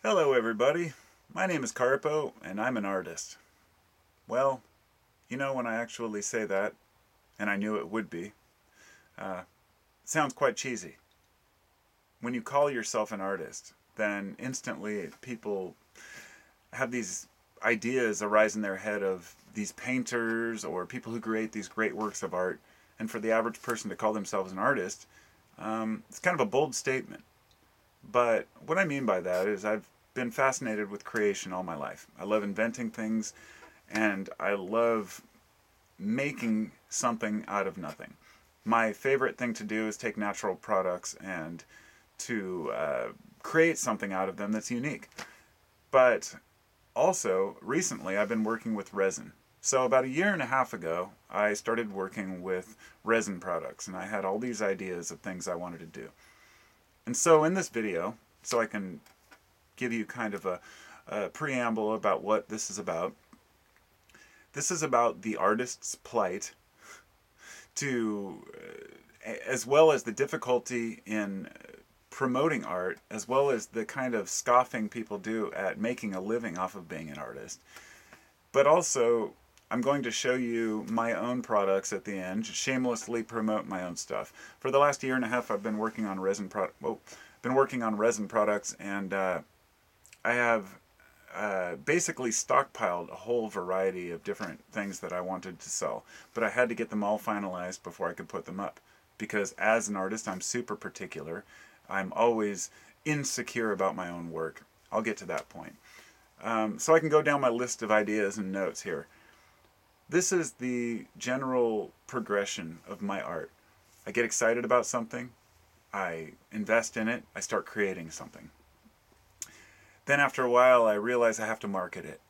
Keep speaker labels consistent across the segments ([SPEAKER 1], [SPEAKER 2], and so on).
[SPEAKER 1] Hello everybody, my name is Carpo and I'm an artist. Well, when I actually say that, and I knew it would be, it sounds quite cheesy. When you call yourself an artist, then instantly people have these ideas arise in their head of these painters or people who create these great works of art. And for the average person to call themselves an artist, it's kind of a bold statement. But what I mean by that is I've been fascinated with creation all my life. I love inventing things and I love making something out of nothing. My favorite thing to do is take natural products and to create something out of them that's unique. But also, recently I've been working with resin. So, about a year and a half ago, I started working with resin products, and I had all these ideas of things I wanted to do. And so, in this video, so I can give you kind of a preamble about what this is about the artist's plight to, as well as the difficulty in promoting art, as well as the kind of scoffing people do at making a living off of being an artist. But also, I'm going to show you my own products at the end, shamelessly promote my own stuff. For the last year and a half, I've been working on resin products, and I have basically stockpiled a whole variety of different things that I wanted to sell. But I had to get them all finalized before I could put them up. Because as an artist, I'm super particular. I'm always insecure about my own work. I'll get to that point. So I can go down my list of ideas and notes here. This is the general progression of my art. I get excited about something, I invest in it, I start creating something. Then after a while, I realize I have to market it.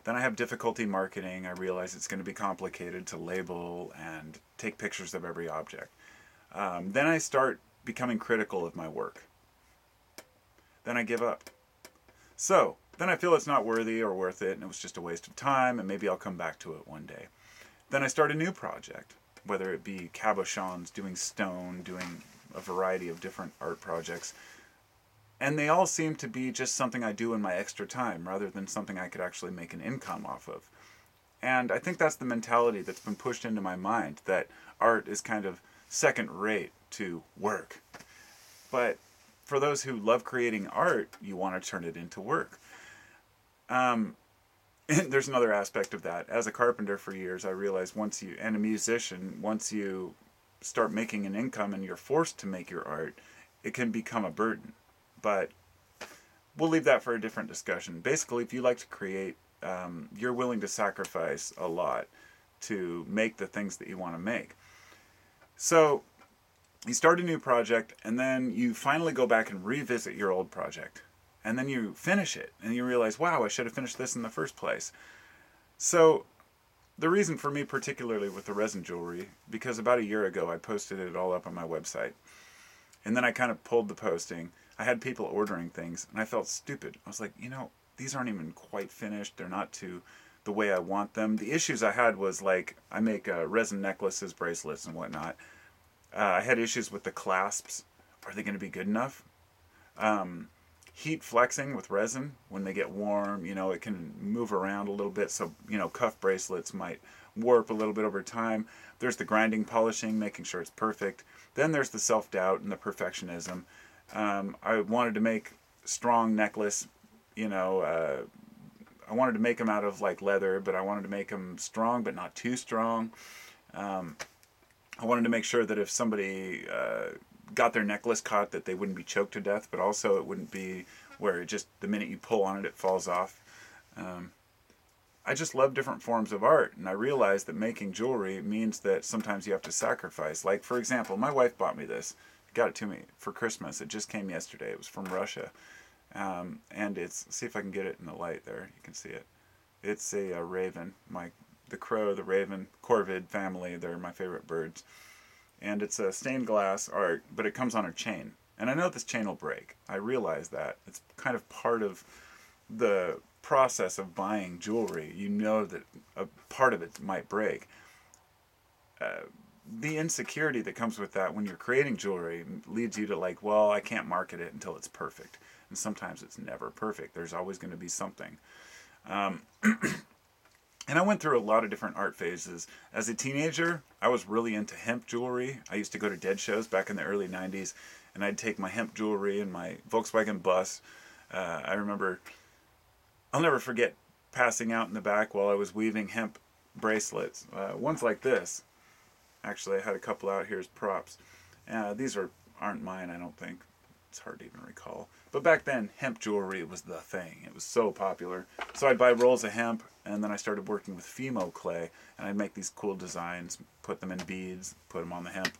[SPEAKER 1] Then I have difficulty marketing. I realize it's going to be complicated to label and take pictures of every object. Then I start becoming critical of my work. Then I give up. So, then I feel it's not worthy or worth it, and it was just a waste of time, and maybe I'll come back to it one day. Then I start a new project, whether it be cabochons, doing stone, doing a variety of different art projects. And they all seem to be just something I do in my extra time rather than something I could actually make an income off of. And I think that's the mentality that's been pushed into my mind, that art is kind of second rate to work. But for those who love creating art, you want to turn it into work. And there's another aspect of that. As a carpenter for years, I realized and a musician, once you start making an income and you're forced to make your art, it can become a burden. But we'll leave that for a different discussion. Basically, if you like to create, you're willing to sacrifice a lot to make the things that you want to make. So you start a new project, and then you finally go back and revisit your old project. And then you finish it, and you realize, wow, I should have finished this in the first place. So the reason for me, particularly with the resin jewelry, because about a year ago I posted it all up on my website. And then I kind of pulled the posting. I had people ordering things, and I felt stupid. I was like, these aren't even quite finished. They're not to the way I want them. The issues I had was like, I make resin necklaces, bracelets, and whatnot. I had issues with the clasps. Are they going to be good enough? Heat flexing with resin, when they get warm, it can move around a little bit. So, cuff bracelets might warp a little bit over time. There's the grinding, polishing, making sure it's perfect. Then there's the self-doubt and the perfectionism. I wanted to make strong necklace, I wanted to make them out of like leather, but I wanted to make them strong but not too strong. I wanted to make sure that if somebody got their necklace caught, that they wouldn't be choked to death, but also it wouldn't be where it just, the minute you pull on it, it falls off. I just love different forms of art, and I realized that making jewelry means that sometimes you have to sacrifice. Like, for example, my wife bought me this, got it to me for Christmas. It just came yesterday. It was from Russia. And see if I can get it in the light there. You can see it. It's a raven. The crow, the raven, corvid family, they're my favorite birds. And it's a stained glass art, but it comes on a chain. And I know this chain will break. I realize that. It's kind of part of the process of buying jewelry. You know that a part of it might break. The insecurity that comes with that when you're creating jewelry leads you to like, well, I can't market it until it's perfect. and sometimes it's never perfect. There's always going to be something. And I went through a lot of different art phases. As a teenager, I was really into hemp jewelry. I used to go to dead shows back in the early 90s, and I'd take my hemp jewelry and my Volkswagen bus. I remember, I'll never forget passing out in the back while I was weaving hemp bracelets. Ones like this. Actually, I had a couple out here as props. These aren't mine, I don't think. It's hard to even recall. But back then, hemp jewelry was the thing. It was so popular. So I'd buy rolls of hemp, and then I started working with Fimo clay, and I'd make these cool designs, put them in beads, put them on the hemp.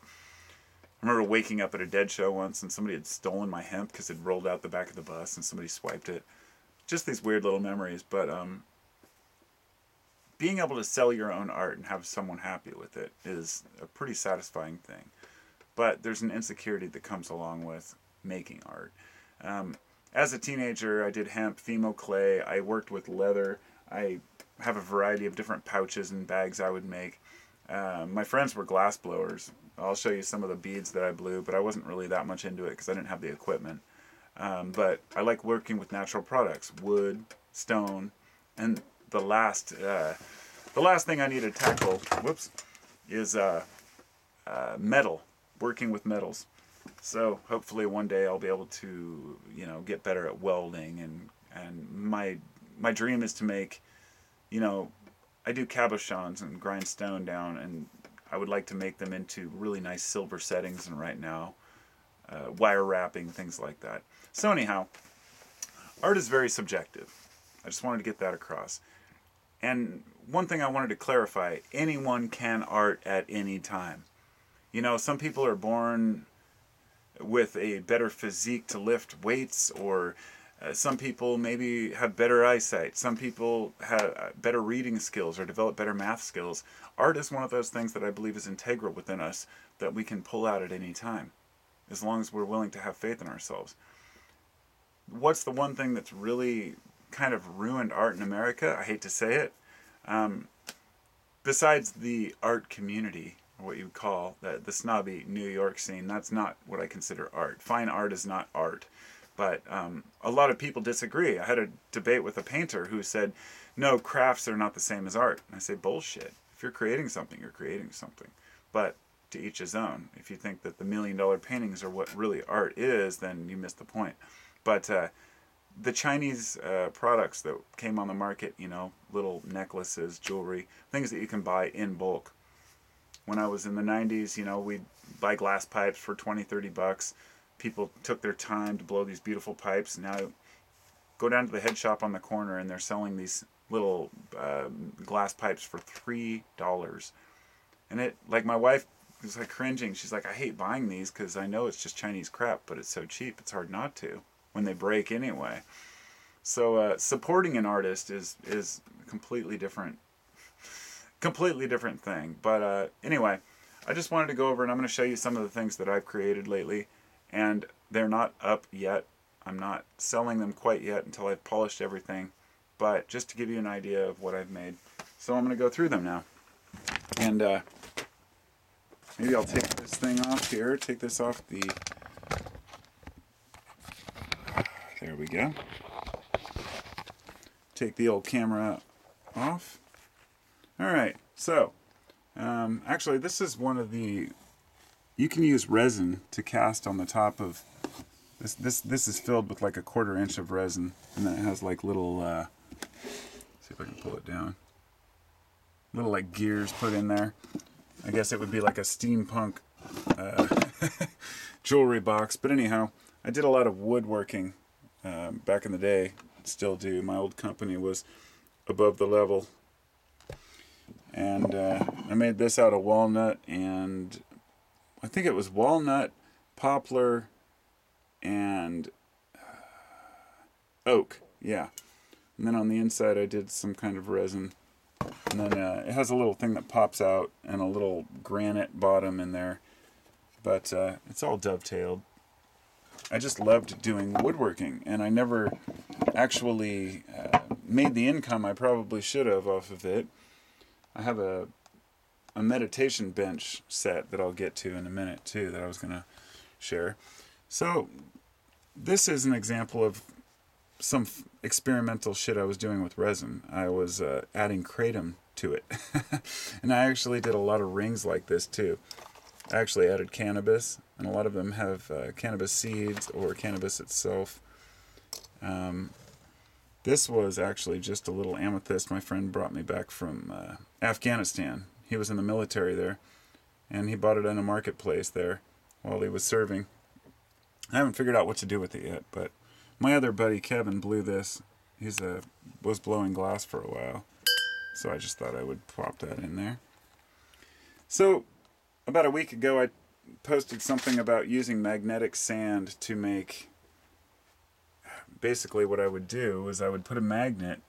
[SPEAKER 1] I remember waking up at a dead show once, and somebody had stolen my hemp because it rolled out the back of the bus, and somebody swiped it. Just these weird little memories, but being able to sell your own art and have someone happy with it is a pretty satisfying thing. But there's an insecurity that comes along with making art. As a teenager, I did hemp, Fimo clay, I worked with leather, I have a variety of different pouches and bags I would make. My friends were glass blowers. I'll show you some of the beads that I blew, but I wasn't really that much into it because I didn't have the equipment. But I like working with natural products, wood, stone, and the last thing I need to tackle, is metal, working with metals. So hopefully one day I'll be able to, get better at welding, and my dream is to make, I do cabochons and grind stone down, and I would like to make them into really nice silver settings, and right now, wire wrapping, things like that. So anyhow, art is very subjective. I just wanted to get that across. And one thing I wanted to clarify, anyone can art at any time. Some people are born with a better physique to lift weights, or some people maybe have better eyesight. Some people have better reading skills or develop better math skills. Art is one of those things that I believe is integral within us that we can pull out at any time, as long as we're willing to have faith in ourselves. What's the one thing that's really kind of ruined art in America? I hate to say it. Besides the art community, or what you would call the snobby New York scene, that's not what I consider art. Fine art is not art. But a lot of people disagree. I had a debate with a painter who said, no, crafts are not the same as art. And I say, bullshit. If you're creating something, you're creating something. But to each his own. If you think that the $1 million paintings are what really art is, then you missed the point. But the Chinese products that came on the market, little necklaces, jewelry, things that you can buy in bulk. When I was in the 90s, we'd buy glass pipes for $20-$30. People took their time to blow these beautiful pipes. Now, go down to the head shop on the corner, and they're selling these little glass pipes for $3. And it, like, my wife was like cringing. She's like, I hate buying these because I know it's just Chinese crap, but it's so cheap, it's hard not to when they break anyway. So supporting an artist is a completely different thing. But anyway, I just wanted to go over, and I'm going to show you some of the things that I've created lately. And they're not up yet. I'm not selling them quite yet until I've polished everything. But just to give you an idea of what I've made. So I'm going to go through them now. And maybe I'll take this thing off here. Take this off the... There we go. Take the old camera off. Alright, so actually this is one of the... You can use resin to cast on the top of this. This is filled with like a 1/4 inch of resin, and then it has like little. See if I can pull it down. Little like gears put in there. I guess it would be like a steampunk jewelry box. But anyhow, I did a lot of woodworking back in the day. Still do. My old company was above the level, and I made this out of walnut and. I think it was walnut, poplar, and oak. Yeah. And then on the inside I did some kind of resin. And then it has a little thing that pops out and a little granite bottom in there. But it's all dovetailed. I just loved doing woodworking, and I never actually made the income I probably should have off of it. I have a meditation bench set that I'll get to in a minute too that I was going to share. So this is an example of some experimental shit I was doing with resin. I was adding kratom to it. And I actually did a lot of rings like this too. I actually added cannabis, and a lot of them have cannabis seeds or cannabis itself. This was actually just a little amethyst my friend brought me back from Afghanistan. He was in the military there, and he bought it in a marketplace there while he was serving. I haven't figured out what to do with it yet, but my other buddy Kevin blew this. Was blowing glass for a while, so I just thought I would pop that in there. So about a week ago, I posted something about using magnetic sand to make. Basically, what I would do is I would put a magnet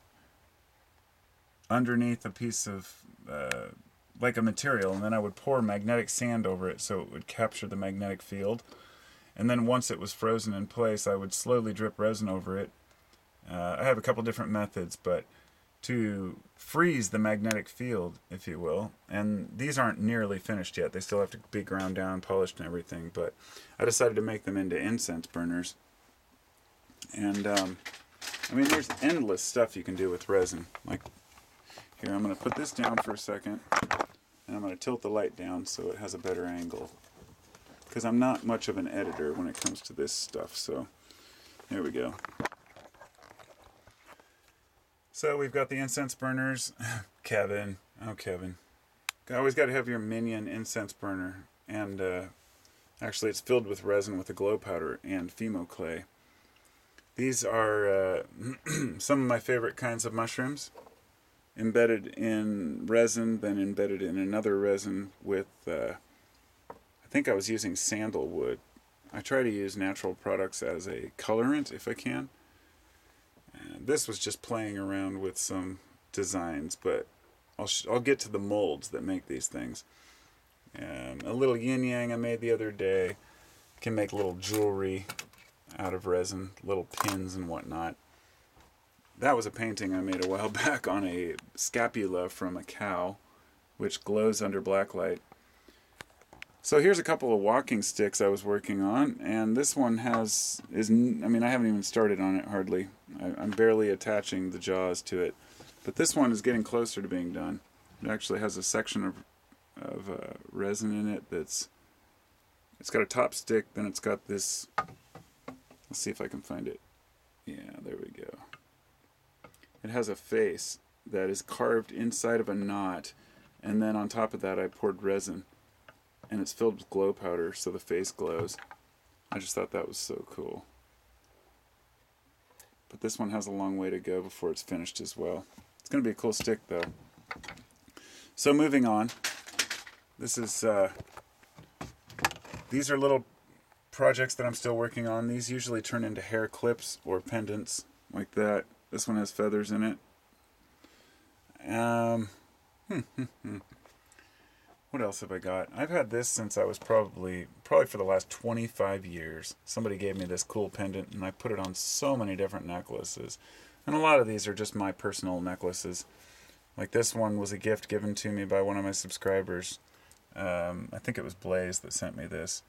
[SPEAKER 1] underneath a piece of like a material, and then I would pour magnetic sand over it so it would capture the magnetic field. And then once it was frozen in place, I would slowly drip resin over it. I have a couple different methods, but to freeze the magnetic field, if you will, and these aren't nearly finished yet. They still have to be ground down, polished and everything, but I decided to make them into incense burners. And, I mean, there's endless stuff you can do with resin. Like, here, I'm going to put this down for a second, and I'm going to tilt the light down so it has a better angle. Because I'm not much of an editor when it comes to this stuff, so there we go. So we've got the incense burners. Kevin. Oh, Kevin. I always got to have your minion incense burner. And actually it's filled with resin with a glow powder and Fimo clay. These are some of my favorite kinds of mushrooms. Embedded in resin, then embedded in another resin with, I think I was using sandalwood. I try to use natural products as a colorant if I can. And this was just playing around with some designs, but I'll get to the molds that make these things. And a little yin yang I made the other day. Can make little jewelry out of resin, little pins and whatnot. That was a painting I made a while back on a scapula from a cow, which glows under black light. So here's a couple of walking sticks I was working on, and this one I haven't even started on it hardly. I'm barely attaching the jaws to it, but this one is getting closer to being done. It actually has a section of resin in it it's got a top stick, then it's got this. Let's see if I can find it. Yeah, there we go. It has a face that is carved inside of a knot, and then on top of that I poured resin. And it's filled with glow powder, so the face glows. I just thought that was so cool. But this one has a long way to go before it's finished as well. It's going to be a cool stick, though. So moving on. This is, these are little projects that I'm still working on. These usually turn into hair clips or pendants like that. This one has feathers in it. What else have I got? I've had this since I was probably for the last 25 years. Somebody gave me this cool pendant, and I put it on so many different necklaces. And a lot of these are just my personal necklaces. Like this one was a gift given to me by one of my subscribers. I think it was Blaze that sent me this.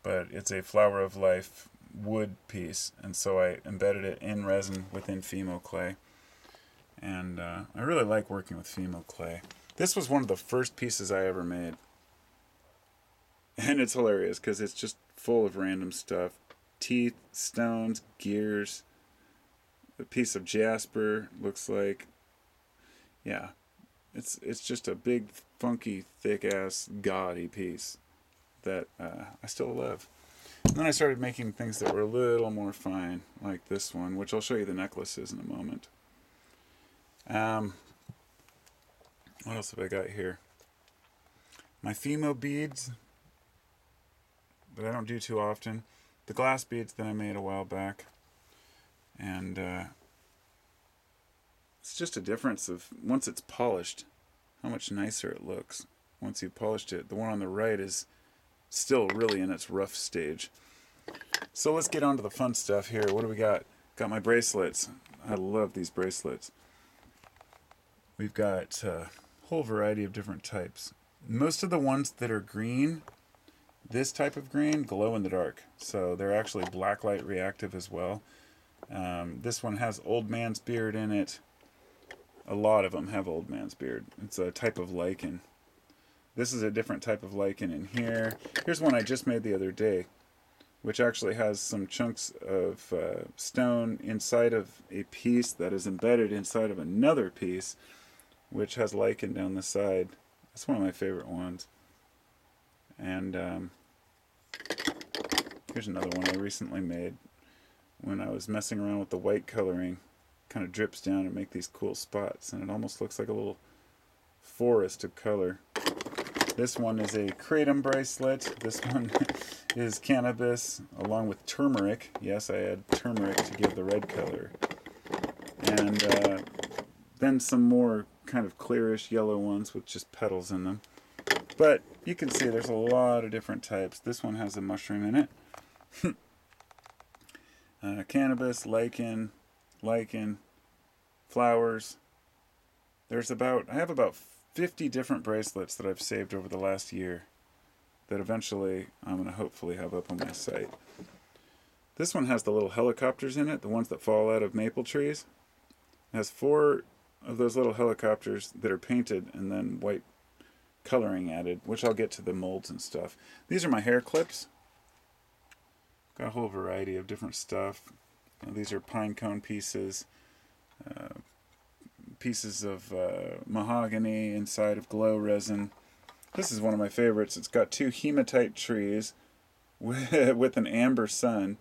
[SPEAKER 1] But it's a Flower of Life wood piece, and so I embedded it in resin within Fimo clay. And I really like working with Fimo clay. This was one of the first pieces I ever made. And it's hilarious because it's just full of random stuff. Teeth, stones, gears, a piece of jasper, looks like. Yeah, it's just a big, funky, thick-ass, gaudy piece that I still love. And then I started making things that were a little more fine, like this one, which I'll show you the necklaces in a moment. What else have I got here? My Fimo beads that I don't do too often. The glass beads that I made a while back. And it's just a difference of, once it's polished, how much nicer it looks. Once you've polished it. The one on the right is still really in its rough stage. So let's get on to the fun stuff here. What do we got? Got my bracelets. I love these bracelets. We've got a whole variety of different types. Most of the ones that are green, this type of green glow in the dark. So they're actually blacklight reactive as well. This one has old man's beard in it. A lot of them have old man's beard. It's a type of lichen. This is a different type of lichen in here. Here's one I just made the other day, which actually has some chunks of stone inside of a piece that is embedded inside of another piece, which has lichen down the side. That's one of my favorite ones. And here's another one I recently made when I was messing around with the white coloring. Kind of drips down and make these cool spots, and it almost looks like a little forest of color. This one is a kratom bracelet. This one is cannabis along with turmeric. Yes, I add turmeric to give the red color. And then some more kind of clearish yellow ones with just petals in them. But you can see there's a lot of different types. This one has a mushroom in it. Cannabis, lichen, flowers. I have about 50 different bracelets that I've saved over the last year that eventually I'm going to hopefully have up on my site. This one has the little helicopters in it, the ones that fall out of maple trees. It has 4 of those little helicopters that are painted and then white coloring added, which I'll get to the molds and stuff. These are my hair clips. Got a whole variety of different stuff. These are pine cone pieces. Pieces of mahogany inside of glow resin. This is one of my favorites. It's got 2 hematite trees with an amber sun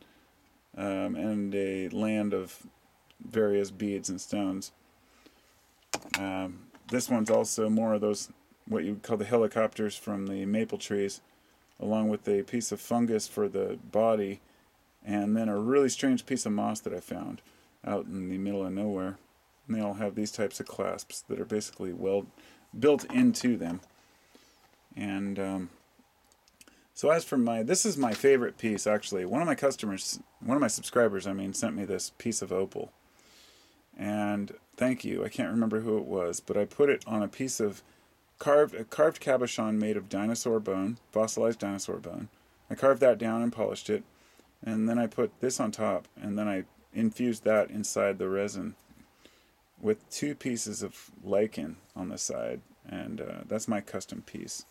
[SPEAKER 1] and a land of various beads and stones. This one's also more of those, what you would call the helicopters from the maple trees, along with a piece of fungus for the body, and then a really strange piece of moss that I found out in the middle of nowhere. And they all have these types of clasps that are basically well built into them. And so as for this is my favorite piece actually. One of my subscribers, sent me this piece of opal. And thank you. I can't remember who it was, but I put it on a piece of carved cabochon made of dinosaur bone, fossilized dinosaur bone. I carved that down and polished it, and then I put this on top, and then I infused that inside the resin with 2 pieces of lichen on the side, and that's my custom piece.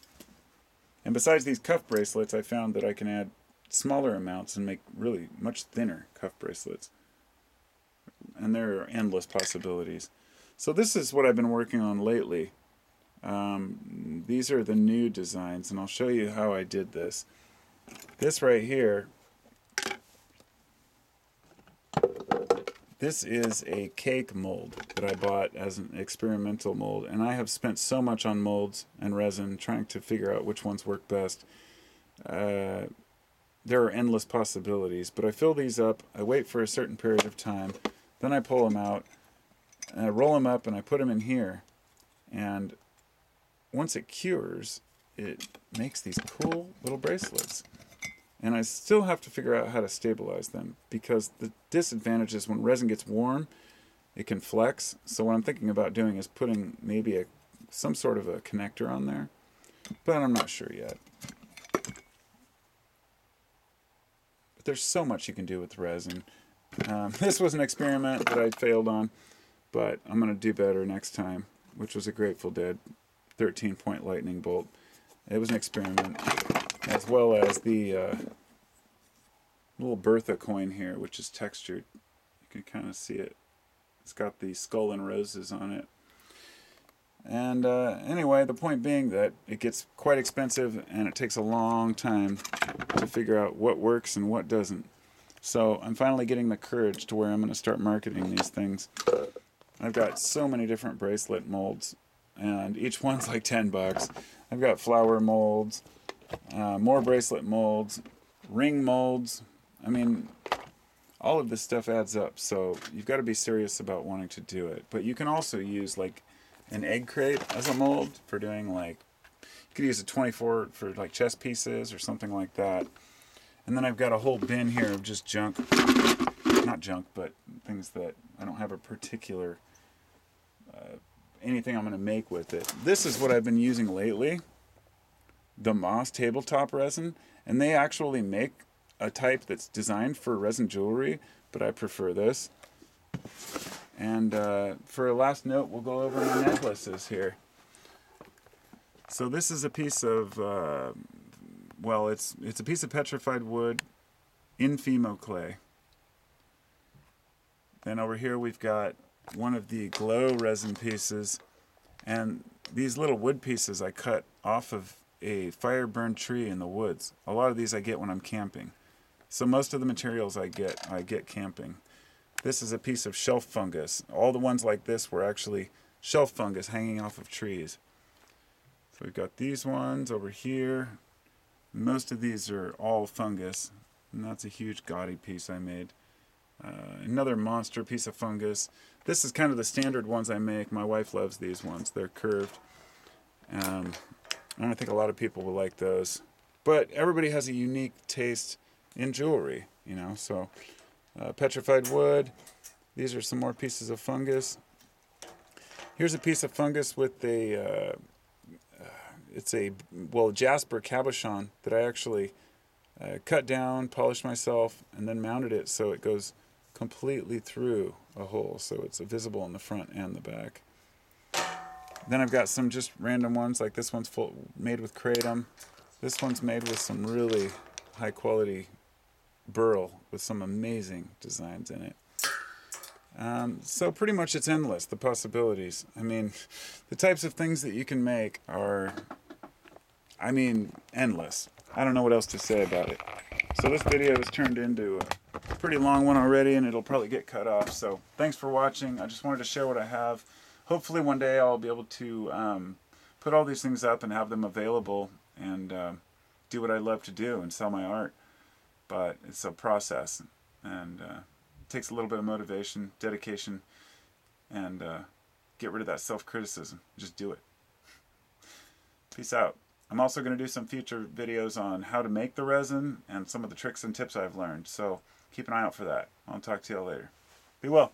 [SPEAKER 1] And besides these cuff bracelets, I found that I can add smaller amounts and make really much thinner cuff bracelets. And there are endless possibilities. So this is what I've been working on lately. These are the new designs, and I'll show you how I did this. This right here, this is a cake mold that I bought as an experimental mold, and I have spent so much on molds and resin trying to figure out which ones work best. There are endless possibilities, but I fill these up, I wait for a certain period of time, then I pull them out, and I roll them up and I put them in here, and once it cures, it makes these cool little bracelets. And I still have to figure out how to stabilize them, because the disadvantage is when resin gets warm, it can flex. So what I'm thinking about doing is putting maybe some sort of a connector on there, but I'm not sure yet. But there's so much you can do with resin. This was an experiment that I failed on, but I'm going to do better next time, which was a Grateful Dead 13-point lightning bolt. It was an experiment, as well as the little Bertha coin here, which is textured. You can kind of see it. It's got the skull and roses on it. And anyway, the point being that it gets quite expensive, and it takes a long time to figure out what works and what doesn't. So I'm finally getting the courage to where I'm going to start marketing these things. I've got so many different bracelet molds, and each one's like $10. I've got flower molds, more bracelet molds, ring molds. I mean, all of this stuff adds up, so you've got to be serious about wanting to do it. But you can also use like an egg crate as a mold for doing like, you could use a 24 for like chess pieces or something like that. And then I've got a whole bin here of just junk, not junk, but things that I don't have a particular, anything I'm going to make with it. This is what I've been using lately. the Moss tabletop resin, and they actually make a type that's designed for resin jewelry, but I prefer this. And for a last note, we'll go over my necklaces here. So this is a piece of, well, it's a piece of petrified wood in Fimo clay. Then over here we've got one of the glow resin pieces, and these little wood pieces I cut off of a fire-burned tree in the woods. A lot of these I get when I'm camping. So most of the materials I get camping. This is a piece of shelf fungus. All the ones like this were actually shelf fungus hanging off of trees. So we've got these ones over here. Most of these are all fungus, and that's a huge gaudy piece I made. Another monster piece of fungus. This is kind of the standard ones I make. My wife loves these ones. They're curved. I don't think a lot of people will like those. But everybody has a unique taste in jewelry, you know. So petrified wood. These are some more pieces of fungus. Here's a piece of fungus with a, it's a, well, jasper cabochon that I actually cut down, polished myself, and then mounted it so it goes completely through a hole, so it's visible in the front and the back. Then I've got some just random ones, like this one's made with kratom. This one's made with some really high quality burl with some amazing designs in it. So pretty much it's endless, the possibilities. I mean, the types of things that you can make are, I mean, endless. I don't know what else to say about it. So this video has turned into a pretty long one already, and it'll probably get cut off. So thanks for watching. I just wanted to share what I have. Hopefully one day I'll be able to put all these things up and have them available and do what I love to do and sell my art. But it's a process, and it takes a little bit of motivation, dedication, and get rid of that self-criticism. Just do it. Peace out. I'm also going to do some future videos on how to make the resin and some of the tricks and tips I've learned. So keep an eye out for that. I'll talk to you all later. Be well.